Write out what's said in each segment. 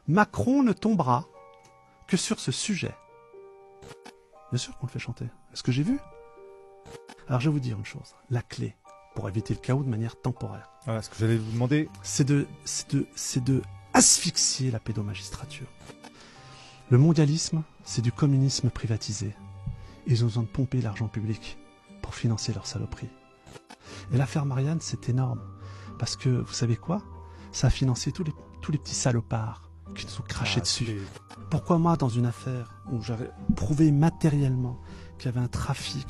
Macron ne tombera que sur ce sujet. Bien sûr qu'on le fait chanter. Est-ce que j'ai vu? Alors je vais vous dire une chose. La clé pour éviter le chaos de manière temporaire. Voilà ce que j'allais vous demander. C'est de asphyxier la pédomagistrature. Le mondialisme, c'est du communisme privatisé. Ils ont besoin de pomper l'argent public pour financer leur saloperie. Et l'affaire Marianne, c'est énorme. Parce que, vous savez quoi? Ça a financé tous les petits salopards qui nous ont craché dessus. Pourquoi moi, dans une affaire où j'avais prouvé matériellement qu'il y avait un trafic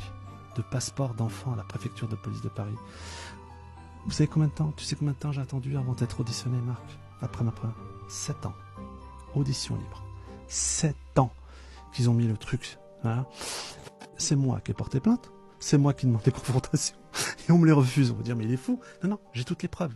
de passeports d'enfants à la préfecture de police de Paris, vous savez combien de temps? Tu sais combien de temps j'ai attendu avant d'être auditionné, Marc? Après ma première 7 ans. Audition libre. 7 ans qu'ils ont mis le truc. Voilà. C'est moi qui ai porté plainte. C'est moi qui demande des confrontations. Et on me les refuse. On va dire, mais il est fou. Non, non, j'ai toutes les preuves.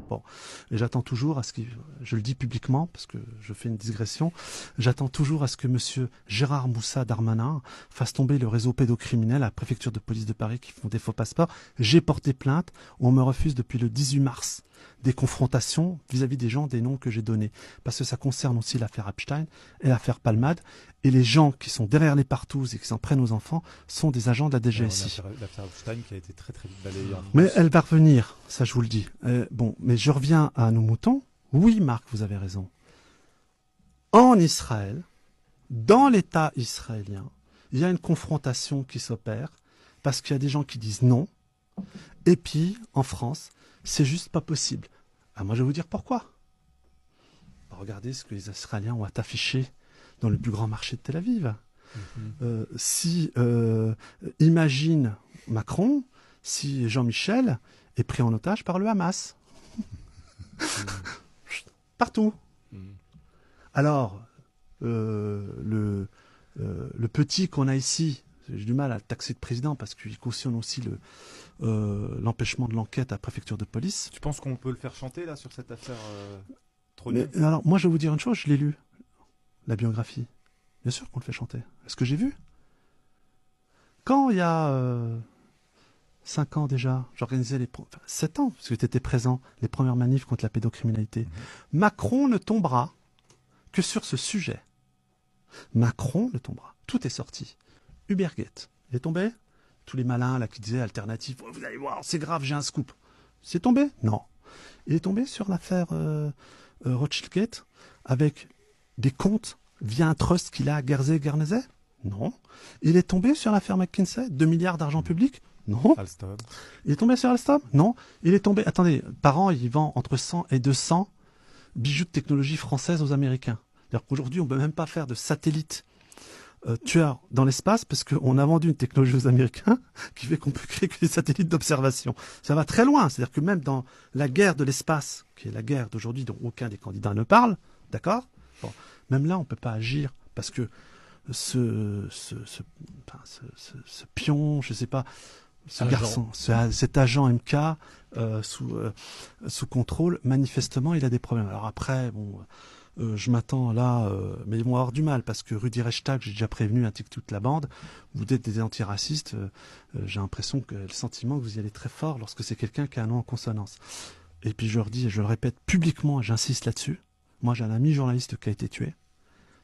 Bon, et j'attends toujours à ce que, je le dis publiquement parce que je fais une digression, j'attends toujours à ce que monsieur Gérard Moussa Darmanin fasse tomber le réseau pédocriminel à la préfecture de police de Paris qui font des faux passeports. J'ai porté plainte, on me refuse depuis le 18 mars des confrontations vis-à-vis des gens, des noms que j'ai donnés. Parce que ça concerne aussi l'affaire Epstein et l'affaire Palmade. Et les gens qui sont derrière les partouzes et qui s'en prennent aux enfants sont des agents de la DGSI. L'affaire Epstein qui a été très très vite balayée en France. Mais elle va revenir, ça je vous le dis. Bon, mais je reviens à nos moutons. Oui, Marc, vous avez raison. En Israël, dans l'État israélien, il y a une confrontation qui s'opère parce qu'il y a des gens qui disent non. Et puis, en France, c'est juste pas possible. Ah, moi, je vais vous dire pourquoi. Regardez ce que les Israéliens ont affiché dans le plus grand marché de Tel Aviv. Imagine Macron si Jean-Michel est pris en otage par le Hamas. Partout. Alors, le petit qu'on a ici, j'ai du mal à le taxer de président parce qu'il cautionne aussi l'empêchement de l'enquête à la préfecture de police. Tu penses qu'on peut le faire chanter là sur cette affaire Mais, alors, moi, je vais vous dire une chose, je l'ai lu, la biographie. Bien sûr qu'on le fait chanter. Est-ce que j'ai vu? Quand il y a 5 ans déjà, j'organisais 7 ans, parce que tu étais présent, les premières manifs contre la pédocriminalité. Macron ne tombera que sur ce sujet. Macron ne tombera. Tout est sorti. Ubergate, il est tombé? Tous les malins là qui disaient alternative, vous allez voir, c'est grave, j'ai un scoop. C'est tombé? Non. Il est tombé sur l'affaire Rothschild-Gate avec des comptes via un trust qu'il a à Guernsey? Non. Il est tombé sur l'affaire McKinsey, 2 milliards d'argent public? Non. Alstom. Il est tombé sur Alstom? Non. Il est tombé, attendez, par an, il vend entre 100 et 200 bijoux de technologie française aux Américains. C'est-à-dire qu'aujourd'hui, on ne peut même pas faire de satellites tueurs dans l'espace parce qu'on a vendu une technologie aux Américains qui fait qu'on peut créer que des satellites d'observation. Ça va très loin. C'est-à-dire que même dans la guerre de l'espace, qui est la guerre d'aujourd'hui dont aucun des candidats ne parle, d'accord? Bon, même là, on ne peut pas agir parce que ce pion, je ne sais pas, ce garçon, cet agent MK sous contrôle, manifestement, il a des problèmes. Alors après, bon, je m'attends là, mais ils vont avoir du mal parce que Rudi Reichstag, j'ai déjà prévenu ainsi que toute la bande, vous êtes des antiracistes, j'ai l'impression que le sentiment que vous y allez très fort lorsque c'est quelqu'un qui a un nom en consonance. Et puis je leur dis, et je le répète publiquement, j'insiste là-dessus, moi j'ai un ami journaliste qui a été tué,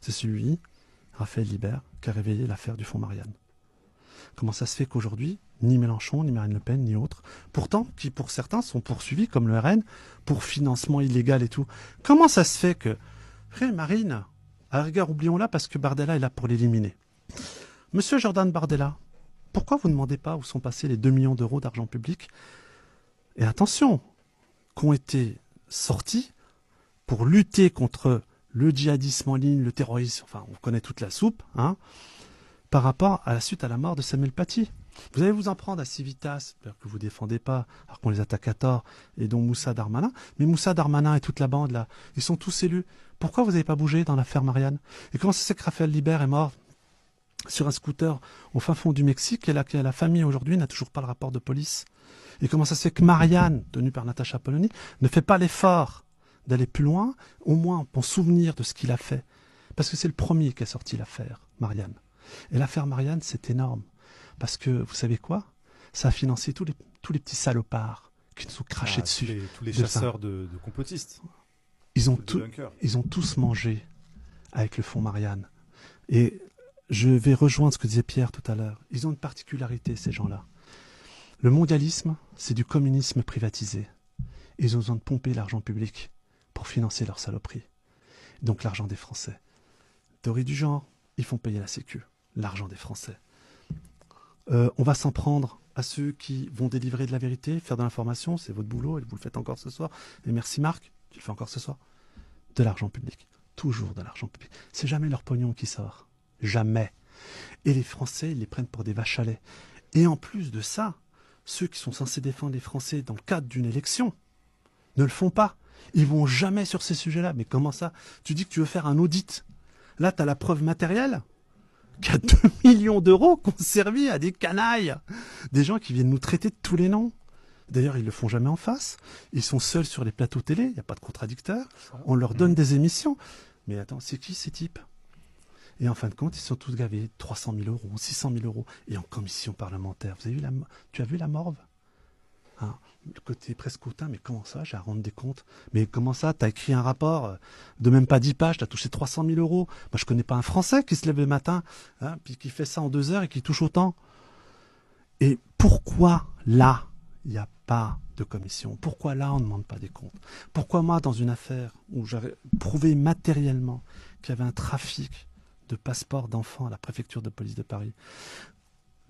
c'est celui, Raphaël Libert, qui a réveillé l'affaire du fonds Marianne. Comment ça se fait qu'aujourd'hui, ni Mélenchon, ni Marine Le Pen, ni autres, pourtant, qui pour certains sont poursuivis, comme le RN, pour financement illégal et tout. Comment ça se fait que, Marine, à la rigueur, oublions-la parce que Bardella est là pour l'éliminer. Monsieur Jordan Bardella, pourquoi vous ne demandez pas où sont passés les 2 millions d'euros d'argent public? Et attention, qui ont été sortis pour lutter contre le djihadisme en ligne, le terrorisme, enfin, on connaît toute la soupe, hein, par rapport à la suite à la mort de Samuel Paty. Vous allez vous en prendre à Civitas, que vous défendez pas, alors qu'on les attaque à tort, et dont Moussa Darmanin. Mais Moussa Darmanin et toute la bande, là, ils sont tous élus. Pourquoi vous n'avez pas bougé dans l'affaire Marianne? Et comment ça se fait que Raphaël Libert est mort sur un scooter au fin fond du Mexique et la famille aujourd'hui n'a toujours pas le rapport de police? Et comment ça se fait que Marianne, tenue par Natacha Polony, ne fait pas l'effort d'aller plus loin, au moins pour souvenir de ce qu'il a fait? Parce que c'est le premier qui a sorti l'affaire Marianne. Et l'affaire Marianne, c'est énorme. Parce que, vous savez quoi? Ça a financé tous les petits salopards qui nous ont craché dessus. Tous les chasseurs de complotistes. ils ont Le bunker. ils ont tous mangé avec le fonds Marianne. Et je vais rejoindre ce que disait Pierre tout à l'heure. Ils ont une particularité, ces gens-là. Le mondialisme, c'est du communisme privatisé. Ils ont besoin de pomper l'argent public pour financer leur saloperie. Donc l'argent des Français. Théorie du genre, ils font payer la Sécu. L'argent des Français. On va s'en prendre à ceux qui vont délivrer de la vérité, faire de l'information, c'est votre boulot, et vous le faites encore ce soir. Et merci Marc, tu le fais encore ce soir. De l'argent public. Toujours de l'argent public. C'est jamais leur pognon qui sort. Jamais. Et les Français, ils les prennent pour des vaches à lait. Et en plus de ça, ceux qui sont censés défendre les Français dans le cadre d'une élection ne le font pas. Ils vont jamais sur ces sujets-là. Mais comment ça? Tu dis que tu veux faire un audit. Là, tu as la preuve matérielle qu'il y a 2 millions d'euros qui ont servi à des canailles. Des gens qui viennent nous traiter de tous les noms. D'ailleurs, ils le font jamais en face. Ils sont seuls sur les plateaux télé. Il n'y a pas de contradicteurs. On leur donne des émissions. Mais attends, c'est qui ces types? Et en fin de compte, ils sont tous gavés. 300 000 euros, 600 000 euros. Et en commission parlementaire. Vous avez vu tu as vu la morve? Hein, le côté presque hautain, mais comment ça, j'ai à rendre des comptes? Mais comment ça, t'as écrit un rapport de même pas 10 pages, t'as touché 300 000 euros. Moi, je connais pas un Français qui se lève le matin, hein, puis qui fait ça en 2 heures et qui touche autant. Et pourquoi là, il n'y a pas de commission? Pourquoi là, on ne demande pas des comptes? Pourquoi moi, dans une affaire où j'avais prouvé matériellement qu'il y avait un trafic de passeports d'enfants à la préfecture de police de Paris,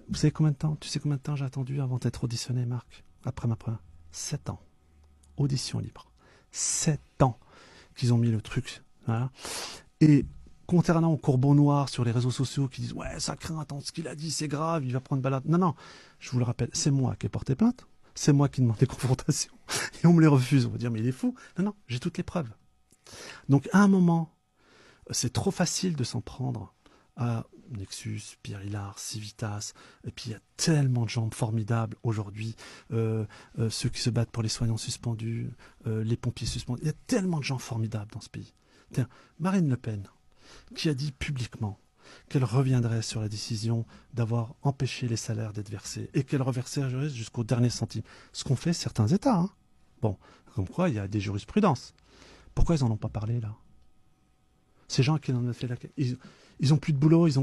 vous savez combien de temps? Tu sais combien de temps j'ai attendu avant d'être auditionné, Marc? Après ma première 7 ans. Audition libre. 7 ans qu'ils ont mis le truc. Voilà. Et contrairement au Courbon Noir sur les réseaux sociaux qui disent « Ouais, ça craint, attends, ce qu'il a dit, c'est grave, il va prendre balade. » Non, non, je vous le rappelle, c'est moi qui ai porté plainte. C'est moi qui demande des confrontations. Et on me les refuse. On va dire « Mais il est fou. » Non, non, j'ai toutes les preuves. Donc, à un moment, c'est trop facile de s'en prendre à Nexus, Pierre Hillard, Civitas, et puis il y a tellement de gens formidables aujourd'hui, ceux qui se battent pour les soignants suspendus, les pompiers suspendus, il y a tellement de gens formidables dans ce pays. Tiens, Marine Le Pen, qui a dit publiquement qu'elle reviendrait sur la décision d'avoir empêché les salaires d'être versés et qu'elle reverserait jusqu'au dernier centime. Ce qu'ont fait certains États. Hein. Bon, comme quoi il y a des jurisprudences. Pourquoi ils n'en ont pas parlé là? Ces gens qui en ont fait la... Ils ont plus de boulot, il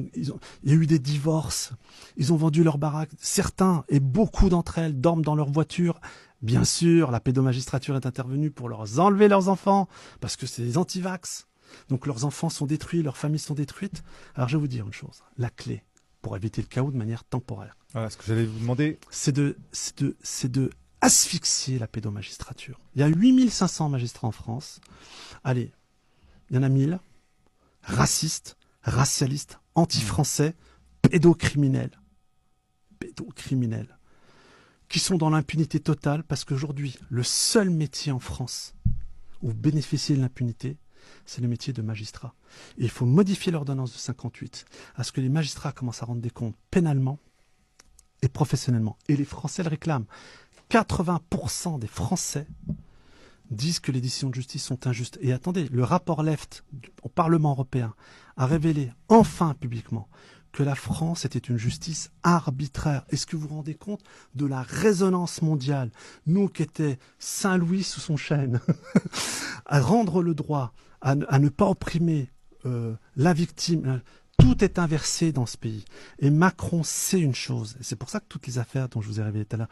y a eu des divorces, ils ont vendu leur baraque. Certains, et beaucoup d'entre elles, dorment dans leur voiture. Bien sûr, la pédomagistrature est intervenue pour leur enlever leurs enfants, parce que c'est des antivax. Donc leurs enfants sont détruits, leurs familles sont détruites. Alors je vais vous dire une chose, la clé pour éviter le chaos de manière temporaire. Voilà, ce que j'allais vous demander. C'est de asphyxier la pédomagistrature. Il y a 8500 magistrats en France. Allez, il y en a 1000, racistes, racialistes, anti-français, pédocriminels, qui sont dans l'impunité totale parce qu'aujourd'hui, le seul métier en France où vous bénéficiez de l'impunité, c'est le métier de magistrat. Et il faut modifier l'ordonnance de 58 à ce que les magistrats commencent à rendre des comptes pénalement et professionnellement. Et les Français le réclament. 80% des Français disent que les décisions de justice sont injustes. Et attendez, le rapport Left au Parlement européen a révélé enfin publiquement que la France était une justice arbitraire. Est-ce que vous vous rendez compte de la résonance mondiale? Nous qui étions Saint-Louis sous son chêne, à rendre le droit, à ne pas opprimer la victime. Tout est inversé dans ce pays. Et Macron sait une chose. Et c'est pour ça que toutes les affaires dont je vous ai révélé tout à l'heure,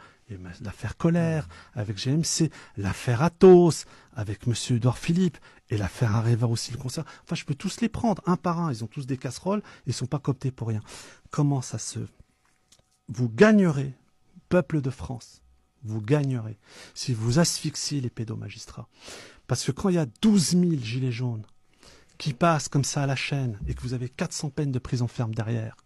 l'affaire Colère, avec GMC, l'affaire Athos, avec M. Édouard Philippe, et l'affaire Areva aussi, le concert. Enfin, je peux tous les prendre, un par un. Ils ont tous des casseroles, ils ne sont pas cooptés pour rien. Comment ça se... Vous gagnerez, peuple de France, vous gagnerez si vous asphyxiez les pédomagistrats. Parce que quand il y a 12 000 gilets jaunes qui passent comme ça à la chaîne et que vous avez 400 peines de prison ferme derrière,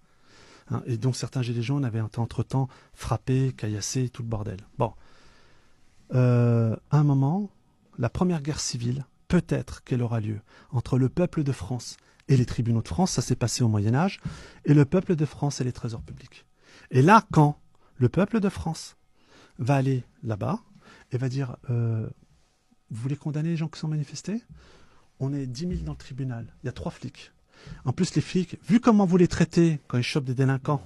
hein, et dont certains gilets jaunes avaient entre-temps frappé, caillassé, tout le bordel. Bon. À un moment, la première guerre civile, peut-être qu'elle aura lieu entre le peuple de France et les tribunaux de France, ça s'est passé au Moyen-Âge, et le peuple de France et les trésors publics. Et là, quand le peuple de France va aller là-bas et va dire vous voulez condamner les gens qui sont manifestés? On est 10 000 dans le tribunal. Il y a 3 flics. En plus, les flics, vu comment vous les traitez quand ils chopent des délinquants,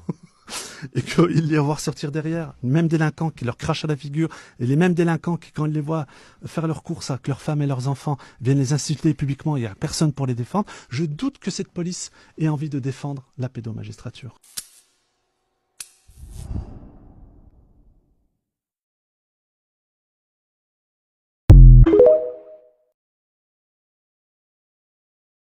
et qu'ils les voient sortir derrière. Même délinquants qui leur crachent à la figure, et les mêmes délinquants qui, quand ils les voient faire leurs courses avec leurs femmes et leurs enfants, viennent les insulter publiquement, il n'y a personne pour les défendre. Je doute que cette police ait envie de défendre la pédomagistrature.